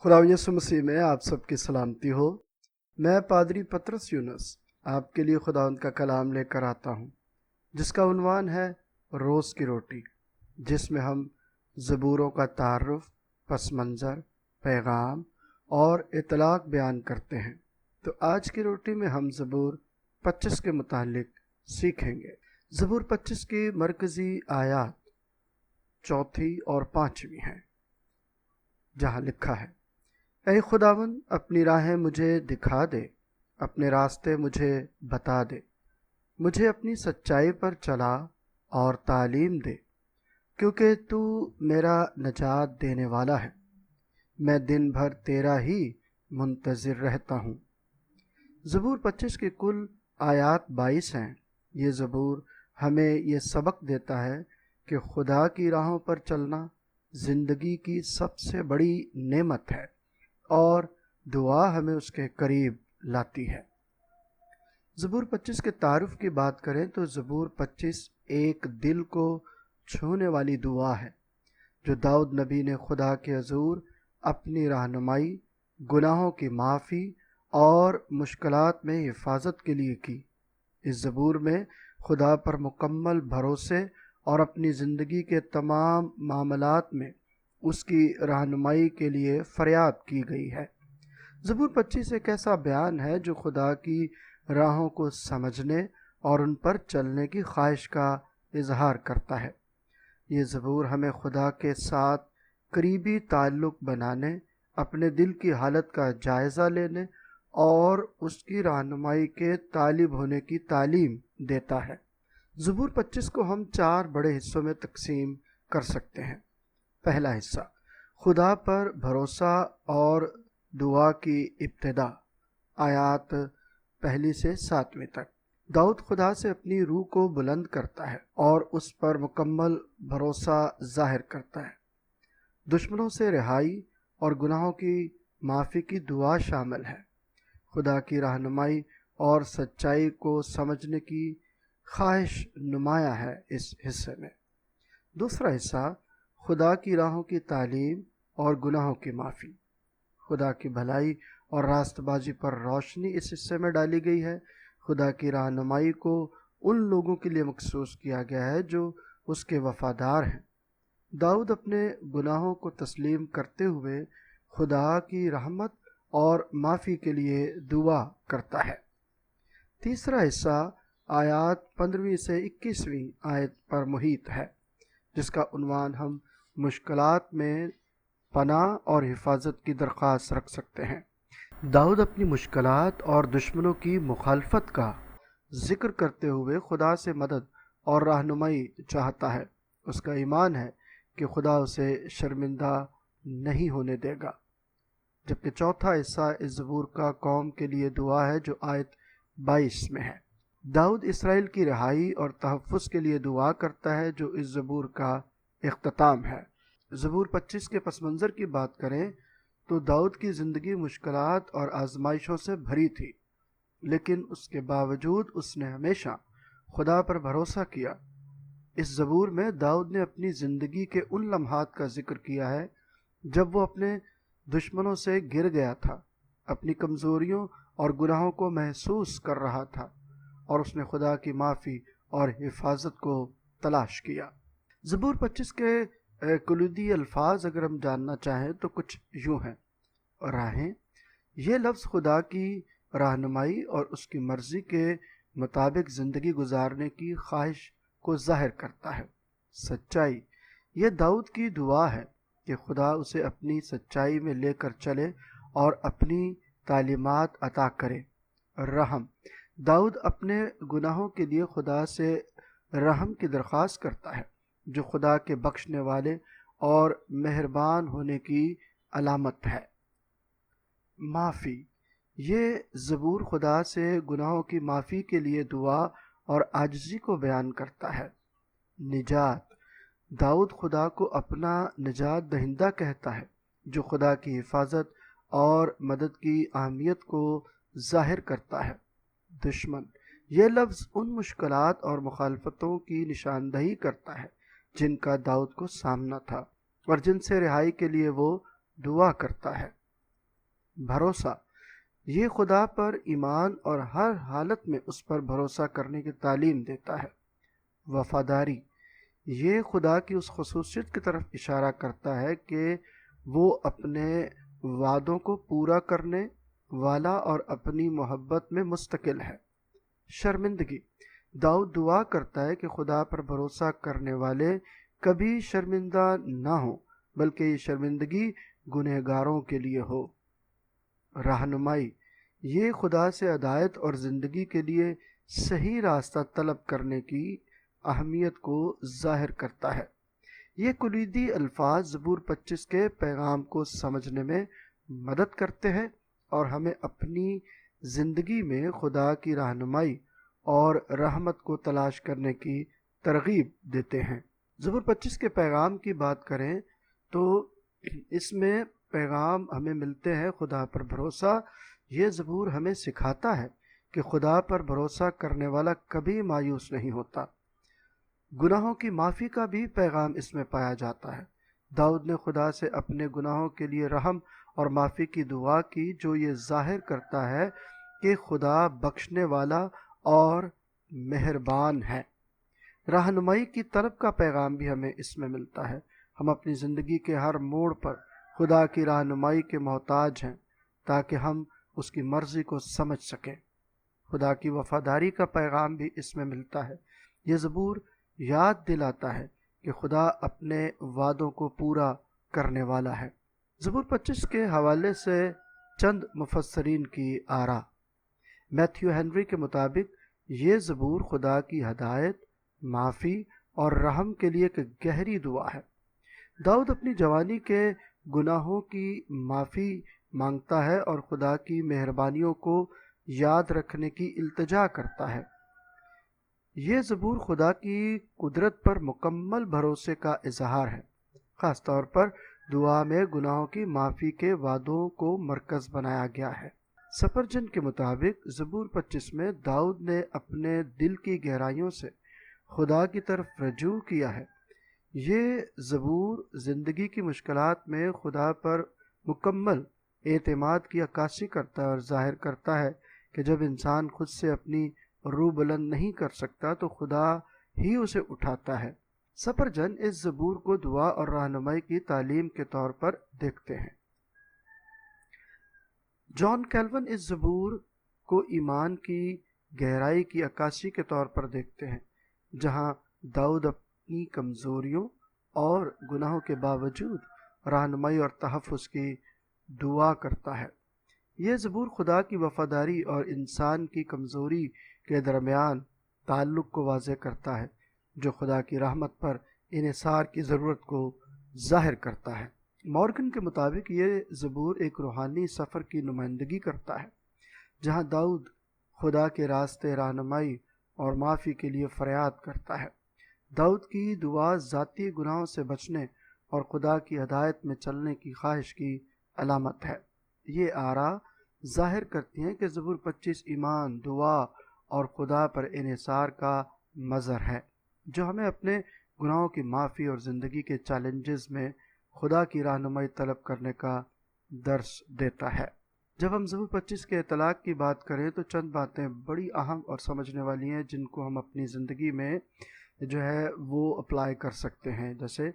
خدا یسوع مسیح میں آپ سب کی سلامتی ہو۔ میں پادری پطرس یونس آپ کے لیے خداوند کا کلام لے کر آتا ہوں، جس کا عنوان ہے روز کی روٹی، جس میں ہم زبوروں کا تعارف، پس منظر، پیغام اور اطلاق بیان کرتے ہیں۔ تو آج کی روٹی میں ہم زبور 25 کے متعلق سیکھیں گے۔ زبور 25 کی مرکزی آیات چوتھی اور پانچویں ہیں، جہاں لکھا ہے: اے خداوند، اپنی راہیں مجھے دکھا دے، اپنے راستے مجھے بتا دے، مجھے اپنی سچائی پر چلا اور تعلیم دے، کیونکہ تو میرا نجات دینے والا ہے۔ میں دن بھر تیرا ہی منتظر رہتا ہوں۔ زبور 25 کی کل آیات 22 ہیں۔ یہ زبور ہمیں یہ سبق دیتا ہے کہ خدا کی راہوں پر چلنا زندگی کی سب سے بڑی نعمت ہے، اور دعا ہمیں اس کے قریب لاتی ہے۔ زبور 25 کے تعارف کی بات کریں تو زبور 25 ایک دل کو چھونے والی دعا ہے جو داؤد نبی نے خدا کے حضور اپنی رہنمائی، گناہوں کی معافی اور مشکلات میں حفاظت کے لیے کی۔ اس زبور میں خدا پر مکمل بھروسے اور اپنی زندگی کے تمام معاملات میں اس کی رہنمائی کے لیے فریاد کی گئی ہے۔ زبور 25 ایک ایسا بیان ہے جو خدا کی راہوں کو سمجھنے اور ان پر چلنے کی خواہش کا اظہار کرتا ہے۔ یہ زبور ہمیں خدا کے ساتھ قریبی تعلق بنانے، اپنے دل کی حالت کا جائزہ لینے اور اس کی رہنمائی کے طالب ہونے کی تعلیم دیتا ہے۔ زبور 25 کو ہم 4 بڑے حصوں میں تقسیم کر سکتے ہیں۔ پہلا حصہ، خدا پر بھروسہ اور دعا کی ابتدا، آیات 1 سے 7 تک۔ داؤد خدا سے اپنی روح کو بلند کرتا ہے اور اس پر مکمل بھروسہ ظاہر کرتا ہے۔ دشمنوں سے رہائی اور گناہوں کی معافی کی دعا شامل ہے۔ خدا کی رہنمائی اور سچائی کو سمجھنے کی خواہش نمایاں ہے اس حصے میں۔ دوسرا حصہ، خدا کی راہوں کی تعلیم اور گناہوں کی معافی۔ خدا کی بھلائی اور راست بازی پر روشنی اس حصے میں ڈالی گئی ہے۔ خدا کی رہنمائی کو ان لوگوں کے لیے مخصوص کیا گیا ہے جو اس کے وفادار ہیں۔ داؤد اپنے گناہوں کو تسلیم کرتے ہوئے خدا کی رحمت اور معافی کے لیے دعا کرتا ہے۔ تیسرا حصہ آیات 15 سے 21 آیت پر محیط ہے، جس کا عنوان ہم مشکلات میں پناہ اور حفاظت کی درخواست رکھ سکتے ہیں۔ داؤد اپنی مشکلات اور دشمنوں کی مخالفت کا ذکر کرتے ہوئے خدا سے مدد اور رہنمائی چاہتا ہے۔ اس کا ایمان ہے کہ خدا اسے شرمندہ نہیں ہونے دے گا۔ جبکہ چوتھا حصہ اس زبور کا قوم کے لیے دعا ہے جو آیت 22 میں ہے۔ داؤد اسرائیل کی رہائی اور تحفظ کے لیے دعا کرتا ہے جو اس زبور کا اختتام ہے۔ زبور 25 کے پس منظر کی بات کریں تو داؤد کی زندگی مشکلات اور آزمائشوں سے بھری تھی، لیکن اس کے باوجود اس نے ہمیشہ خدا پر بھروسہ کیا۔ اس زبور میں داؤد نے اپنی زندگی کے ان لمحات کا ذکر کیا ہے جب وہ اپنے دشمنوں سے گر گیا تھا، اپنی کمزوریوں اور گناہوں کو محسوس کر رہا تھا، اور اس نے خدا کی معافی اور حفاظت کو تلاش کیا۔ زبور 25 کے کلیدی الفاظ اگر ہم جاننا چاہیں تو کچھ یوں ہیں: راہیں۔ یہ لفظ خدا کی رہنمائی اور اس کی مرضی کے مطابق زندگی گزارنے کی خواہش کو ظاہر کرتا ہے۔ سچائی، یہ داؤد کی دعا ہے کہ خدا اسے اپنی سچائی میں لے کر چلے اور اپنی تعلیمات عطا کرے۔ رحم، داؤد اپنے گناہوں کے لیے خدا سے رحم کی درخواست کرتا ہے، جو خدا کے بخشنے والے اور مہربان ہونے کی علامت ہے۔ معافی، یہ زبور خدا سے گناہوں کی معافی کے لیے دعا اور عاجزی کو بیان کرتا ہے۔ نجات، داؤد خدا کو اپنا نجات دہندہ کہتا ہے، جو خدا کی حفاظت اور مدد کی اہمیت کو ظاہر کرتا ہے۔ دشمن، یہ لفظ ان مشکلات اور مخالفتوں کی نشاندہی کرتا ہے جن کا داؤد کو سامنا تھا اور جن سے رہائی کے لیے وہ دعا کرتا ہے۔ بھروسہ، یہ خدا پر ایمان اور ہر حالت میں اس پر بھروسہ کرنے کی تعلیم دیتا ہے۔ وفاداری، یہ خدا کی اس خصوصیت کی طرف اشارہ کرتا ہے کہ وہ اپنے وعدوں کو پورا کرنے والا اور اپنی محبت میں مستقل ہے۔ شرمندگی، داؤد دعا کرتا ہے کہ خدا پر بھروسہ کرنے والے کبھی شرمندہ نہ ہوں، بلکہ یہ شرمندگی گنہگاروں کے لیے ہو۔ رہنمائی، یہ خدا سے ہدایت اور زندگی کے لیے صحیح راستہ طلب کرنے کی اہمیت کو ظاہر کرتا ہے۔ یہ کلیدی الفاظ زبور 25 کے پیغام کو سمجھنے میں مدد کرتے ہیں اور ہمیں اپنی زندگی میں خدا کی رہنمائی اور رحمت کو تلاش کرنے کی ترغیب دیتے ہیں۔ زبور 25 کے پیغام کی بات کریں تو اس میں پیغام ہمیں ملتے ہیں خدا پر بھروسہ۔ یہ زبور ہمیں سکھاتا ہے کہ خدا پر بھروسہ کرنے والا کبھی مایوس نہیں ہوتا۔ گناہوں کی معافی کا بھی پیغام اس میں پایا جاتا ہے۔ داؤد نے خدا سے اپنے گناہوں کے لیے رحم اور معافی کی دعا کی، جو یہ ظاہر کرتا ہے کہ خدا بخشنے والا اور مہربان ہے۔ رہنمائی کی طلب کا پیغام بھی ہمیں اس میں ملتا ہے۔ ہم اپنی زندگی کے ہر موڑ پر خدا کی رہنمائی کے محتاج ہیں تاکہ ہم اس کی مرضی کو سمجھ سکیں۔ خدا کی وفاداری کا پیغام بھی اس میں ملتا ہے۔ یہ زبور یاد دلاتا ہے کہ خدا اپنے وعدوں کو پورا کرنے والا ہے۔ زبور 25 کے حوالے سے چند مفسرین کی آراء۔ میتھیو ہنری کے مطابق یہ زبور خدا کی ہدایت، معافی اور رحم کے لیے ایک گہری دعا ہے۔ داؤد اپنی جوانی کے گناہوں کی معافی مانگتا ہے اور خدا کی مہربانیوں کو یاد رکھنے کی التجا کرتا ہے۔ یہ زبور خدا کی قدرت پر مکمل بھروسے کا اظہار ہے، خاص طور پر دعا میں گناہوں کی معافی کے وعدوں کو مرکز بنایا گیا ہے۔ سپرجن کے مطابق زبور 25 میں داؤد نے اپنے دل کی گہرائیوں سے خدا کی طرف رجوع کیا ہے۔ یہ زبور زندگی کی مشکلات میں خدا پر مکمل اعتماد کی عکاسی کرتا ہے اور ظاہر کرتا ہے کہ جب انسان خود سے اپنی روح بلند نہیں کر سکتا تو خدا ہی اسے اٹھاتا ہے۔ سپرجن اس زبور کو دعا اور رہنمائی کی تعلیم کے طور پر دیکھتے ہیں۔ جان کیلون اس زبور کو ایمان کی گہرائی کی عکاسی کے طور پر دیکھتے ہیں، جہاں داؤد اپنی کمزوریوں اور گناہوں کے باوجود رہنمائی اور تحفظ کی دعا کرتا ہے۔ یہ زبور خدا کی وفاداری اور انسان کی کمزوری کے درمیان تعلق کو واضح کرتا ہے، جو خدا کی رحمت پر انحصار کی ضرورت کو ظاہر کرتا ہے۔ مورگن کے مطابق یہ زبور ایک روحانی سفر کی نمائندگی کرتا ہے، جہاں داؤد خدا کے راستے، رہنمائی اور معافی کے لیے فریاد کرتا ہے۔ داؤد کی دعا ذاتی گناہوں سے بچنے اور خدا کی ہدایت میں چلنے کی خواہش کی علامت ہے۔ یہ آراء ظاہر کرتی ہیں کہ زبور 25 ایمان، دعا اور خدا پر انحصار کا مظہر ہے، جو ہمیں اپنے گناہوں کی معافی اور زندگی کے چیلنجز میں خدا کی رہنمائی طلب کرنے کا درس دیتا ہے۔ جب ہم زبور 25 کے اطلاق کی بات کریں تو چند باتیں بڑی اہم اور سمجھنے والی ہیں جن کو ہم اپنی زندگی میں جو ہے وہ اپلائی کر سکتے ہیں۔ جیسے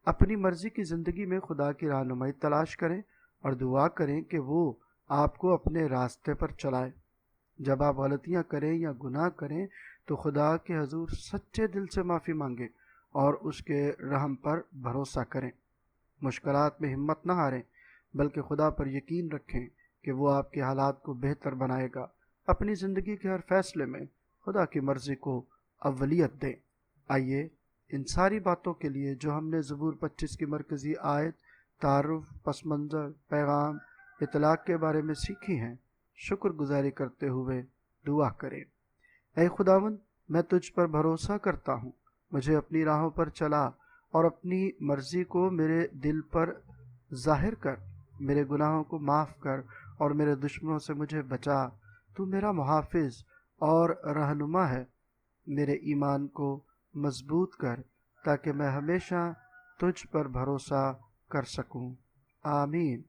اپنی مرضی کی زندگی میں خدا کی رہنمائی تلاش کریں اور دعا کریں کہ وہ آپ کو اپنے راستے پر چلائے۔ جب آپ غلطیاں کریں یا گناہ کریں تو خدا کے حضور سچے دل سے معافی مانگیں اور اس کے رحم پر بھروسہ کریں۔ مشکلات میں ہمت نہ ہاریں، بلکہ خدا پر یقین رکھیں کہ وہ آپ کے حالات کو بہتر بنائے گا۔ اپنی زندگی کے ہر فیصلے میں خدا کی مرضی کو اولیت دیں۔ آئیے ان ساری باتوں کے لیے جو ہم نے زبور 25 کی مرکزی آیت، تعارف، پس منظر، پیغام، اطلاق کے بارے میں سیکھی ہیں، شکر گزاری کرتے ہوئے دعا کریں۔ اے خداوند، میں تجھ پر بھروسہ کرتا ہوں، مجھے اپنی راہوں پر چلا اور اپنی مرضی کو میرے دل پر ظاہر کر، میرے گناہوں کو معاف کر اور میرے دشمنوں سے مجھے بچا۔ تو میرا محافظ اور رہنما ہے، میرے ایمان کو مضبوط کر تاکہ میں ہمیشہ تجھ پر بھروسہ کر سکوں۔ آمین۔